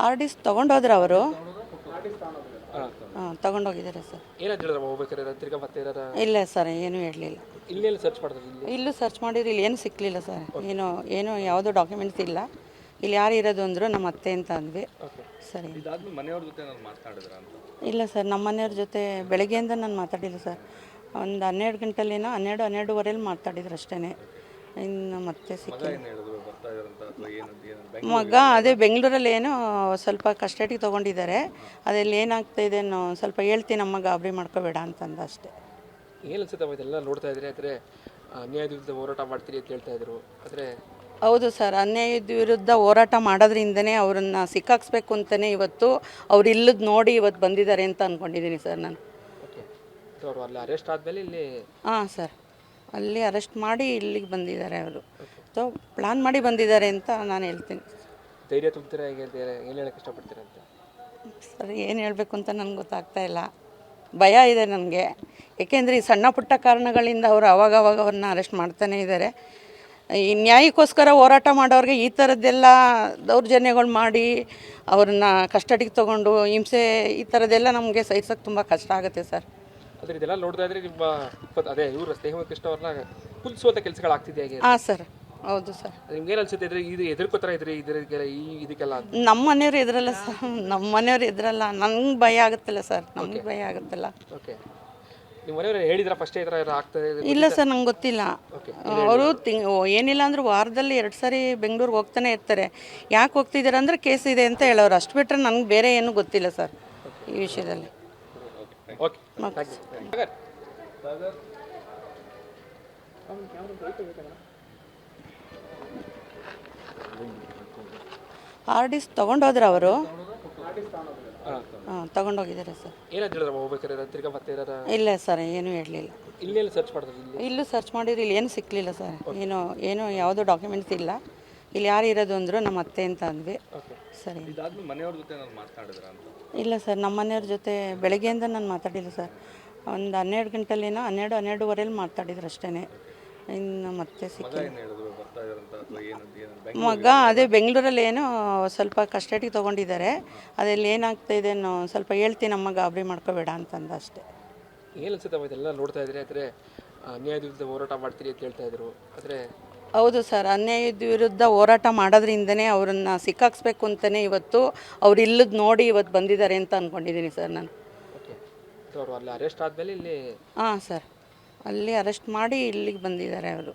ಆರ್ಡಿಸ್ ತೊಗೊಂಡೋದ್ರೆ ಅವರು ತೊಗೊಂಡೋಗಿದ್ದಾರೆ ಸರ್. ಇಲ್ಲ ಸರ್, ಏನೂ ಹೇಳಲಿಲ್ಲ. ಇಲ್ಲೂ ಸರ್ಚ್ ಮಾಡಿದ್ರೆ ಇಲ್ಲಿ ಏನು ಸಿಕ್ಕಲಿಲ್ಲ ಸರ್. ಏನು ಯಾವುದೋ ಡಾಕ್ಯುಮೆಂಟ್ಸ್ ಇಲ್ಲ. ಇಲ್ಲಿ ಯಾರು ಇರೋದು ಅಂದರು ನಮ್ಮ ಅತ್ತೆ ಅಂತ ಅಂದ್ವಿ. ಸರಿ. ಇಲ್ಲ ಸರ್, ನಮ್ಮ ಮನೆಯವ್ರ ಜೊತೆ ಬೆಳಗ್ಗೆಯಿಂದ ನಾನು ಮಾತಾಡಿಲ್ಲ ಸರ್. ಒಂದು 12 ಗಂಟೆಲೇನೋ 12-12:15 ಮಾತಾಡಿದ್ರು ಅಷ್ಟೇ. ಇನ್ನು ಮತ್ತೆ ಸಿಕ್ಕಿಲ್ಲ. ಮಗ ಅದೇ ಬೆಂಗಳೂರಲ್ಲಿ ಏನೋ ಸ್ವಲ್ಪ ಕಸ್ಟಡಿಗೆ ತೊಗೊಂಡಿದ್ದಾರೆ. ಅದೆಲ್ಲ ಏನಾಗ್ತಾಯಿದೆ ಅನ್ನೋ ಸ್ವಲ್ಪ ಹೇಳ್ತೀನಿ, ಅಮ್ಮ ಗಾಬರಿ ಮಾಡ್ಕೋಬೇಡ ಅಂತಂದು ಅಷ್ಟೇ. ಏನು ಅನ್ಸುತ್ತೆ ಇದೆಲ್ಲ ನೋಡ್ತಾ ಇದ್ರೆ ಆದರೆ ಅನ್ಯಾಯದ ವಿರುದ್ಧ ಹೋರಾಟ ಮಾಡ್ತೀರಿ ಅಂತ ಹೇಳ್ತಾ ಇದ್ರು. ಆದರೆ ಹೌದು ಸರ್, ಅನ್ಯಾಯದ ವಿರುದ್ಧ ಹೋರಾಟ ಮಾಡೋದ್ರಿಂದನೇ ಅವರನ್ನು ಸಿಕ್ಕಾಕ್ಸ್ಬೇಕು ಅಂತಲೇ ಇವತ್ತು ಅವ್ರು ಇಲ್ಲದ ನೋಡಿ ಇವತ್ತು ಬಂದಿದ್ದಾರೆ ಅಂತ ಅಂದ್ಕೊಂಡಿದ್ದೀನಿ ಸರ್ ನಾನು. ಓಕೆ, ಅವರು ಅಲ್ಲಿ ಅರೆಸ್ಟ್ ಆದಮೇಲೆ ಇಲ್ಲಿ ಹಾಂ ಸರ್, ಅಲ್ಲಿ ಅರೆಸ್ಟ್ ಮಾಡಿ ಇಲ್ಲಿಗೆ ಬಂದಿದ್ದಾರೆ ಅವರು. ಸೊ ಪ್ಲ್ಯಾನ್ ಮಾಡಿ ಬಂದಿದ್ದಾರೆ ಅಂತ ನಾನು ಹೇಳ್ತೀನಿ. ಧೈರ್ಯ ತುಂಬ್ತೀರಾ, ಹೇಗೆ ಏನು ಹೇಳೋಕ್ಕೆ ಇಷ್ಟಪಡ್ತೀರಾ ಅಂತ? ಸರ್, ಏನು ಹೇಳಬೇಕು ಅಂತ ನನಗೆ ಗೊತ್ತಾಗ್ತಾ ಇಲ್ಲ. ಭಯ ಇದೆ ನನಗೆ. ಏಕೆಂದರೆ ಈ ಸಣ್ಣ ಪುಟ್ಟ ಕಾರಣಗಳಿಂದ ಅವರು ಅವಾಗವಾಗ ಅವ್ರನ್ನ ಅರೆಸ್ಟ್ ಮಾಡ್ತಾನೇ ಇದ್ದಾರೆ. ಈ ನ್ಯಾಯಕ್ಕೋಸ್ಕರ ಹೋರಾಟ ಮಾಡೋರಿಗೆ ಈ ಥರದ್ದೆಲ್ಲ ದೌರ್ಜನ್ಯಗಳು ಮಾಡಿ ಅವ್ರನ್ನ ಕಸ್ಟಡಿಗೆ ತೊಗೊಂಡು ಹಿಂಸೆ ಈ ಥರದ್ದೆಲ್ಲ ನಮಗೆ ಸಹಿಸೋಕ್ಕೆ ತುಂಬ ಕಷ್ಟ ಆಗುತ್ತೆ ಸರ್. ಆದರೆ ಇದೆಲ್ಲ ನೋಡ್ತಾ ಇದ್ರೆ ನಿಮ್ಮ ಅದೇ ಇವರು ಸ್ನೇಹ ಕೃಷ್ಣ ಅವ್ರನ್ನ ಕುದಿಸುವಂಥ ಕೆಲಸಗಳಾಗ್ತಿದೆ ಹೇಗೆ? ಹಾಂ ಸರ್, ಹೌದು ಸರ್. ನಿಮ್ಗೆ ಏನು ಅನ್ಸುತ್ತೆ ಇದ್ರೆ ಇದು ಎದುರ್ಕೋತಾರ ಇದ್ರಿ ಇದಕ್ಕೆಲ್ಲ? ನಮ್ಮ ಮನೆಯವ್ರು ಎದುರಲ್ಲ ಸರ್, ನಮ್ಮ ಮನೆಯವ್ರು ಎದುರಲ್ಲ. ನನಗೆ ಭಯ ಆಗುತ್ತಲ್ಲ ಸರ್, ನಮ್ಗೆ ಭಯ ಆಗುತ್ತಲ್ಲ. ಓಕೆ, ನಿಮ್ಮ ಮನೆಯವರು ಹೇಳಿದ್ರ ಫಸ್ಟ್ ಈ ಥರ ಆಗ್ತದೆ? ಇಲ್ಲ ಸರ್, ನಂಗೆ ಗೊತ್ತಿಲ್ಲ. ಅವರು ಏನಿಲ್ಲ ಅಂದ್ರೆ ವಾರದಲ್ಲಿ 2 ಸಾರಿ ಬೆಂಗಳೂರಿಗೆ ಹೋಗ್ತಾನೆ ಇರ್ತಾರೆ. ಯಾಕೆ ಹೋಗ್ತಿದ್ದಾರೆ ಅಂದರೆ ಕೇಸ್ ಇದೆ ಅಂತ ಹೇಳೋರು. ಅಷ್ಟು ಬಿಟ್ಟರೆ ನನಗೆ ಬೇರೆ ಏನೂ ಗೊತ್ತಿಲ್ಲ ಸರ್ ಈ ವಿಷಯದಲ್ಲಿ. ಆರ್ಡಿಸ್ ತೊಗೊಂಡೋದ್ರೆ ಅವರು ತೊಗೊಂಡೋಗಿದ್ದಾರೆ ಸರ್. ಇಲ್ಲ ಸರ್, ಏನೂ ಹೇಳಲಿಲ್ಲ. ಇಲ್ಲೂ ಸರ್ಚ್ ಮಾಡಿದ್ರೆ ಇಲ್ಲಿ ಏನು ಸಿಕ್ಕಲಿಲ್ಲ ಸರ್. ಏನು ಯಾವುದೋ ಡಾಕ್ಯುಮೆಂಟ್ಸ್ ಇಲ್ಲ. ಇಲ್ಲಿ ಯಾರು ಇರೋದು ಅಂದರು ನಮ್ಮ ಅತ್ತೆ ಅಂತ ಅಂದ್ವಿ. ಸರಿ. ಇಲ್ಲ ಸರ್, ನಮ್ಮ ಮನೆಯವ್ರ ಜೊತೆ ಬೆಳಗ್ಗೆಯಿಂದ ನಾನು ಮಾತಾಡಿಲ್ಲ ಸರ್. ಒಂದು 12 ಗಂಟೆಲೇನೋ 12-12:15 ಮಾತಾಡಿದ್ರು ಅಷ್ಟೇ. ಇನ್ನು ಮತ್ತೆ ಸಿಕ್ಕಿಲ್ಲ. ಮಗ ಅದೇ ಬೆಂಗಳೂರಲ್ಲಿ ಏನೋ ಸ್ವಲ್ಪ ಕಸ್ಟಡಿಗೆ ತೊಗೊಂಡಿದ್ದಾರೆ. ಅದೆಲ್ಲ ಏನಾಗ್ತಾಯಿದೆ ಅನ್ನೋ ಸ್ವಲ್ಪ ಹೇಳ್ತೀನಿ, ಅಮ್ಮ ಗಾಬರಿ ಮಾಡ್ಕೋಬೇಡ ಅಂತಂದು ಅಷ್ಟೇ. ಏನು ಅನ್ಸುತ್ತೆ ಇದೆಲ್ಲ ನೋಡ್ತಾ ಇದ್ರೆ ಆದರೆ ಅನ್ಯಾಯದ ವಿರುದ್ಧ ಹೋರಾಟ ಮಾಡ್ತೀರಿ ಅಂತ ಹೇಳ್ತಾ ಇದ್ರು. ಆದರೆ ಹೌದು ಸರ್, ಅನ್ಯಾಯದ ವಿರುದ್ಧ ಹೋರಾಟ ಮಾಡೋದ್ರಿಂದನೇ ಅವರನ್ನು ಸಿಕ್ಕಾಕ್ಸ್ಬೇಕು ಅಂತಲೇ ಇವತ್ತು ಅವ್ರು ಇಲ್ಲದ ನೋಡಿ ಇವತ್ತು ಬಂದಿದ್ದಾರೆ ಅಂತ ಅಂದ್ಕೊಂಡಿದ್ದೀನಿ ಸರ್ ನಾನು. ಓಕೆ, ಅವರು ಅಲ್ಲಿ ಅರೆಸ್ಟ್ ಆದಮೇಲೆ ಇಲ್ಲಿ ಹಾಂ ಸರ್, ಅಲ್ಲಿ ಅರೆಸ್ಟ್ ಮಾಡಿ ಇಲ್ಲಿಗೆ ಬಂದಿದ್ದಾರೆ ಅವರು.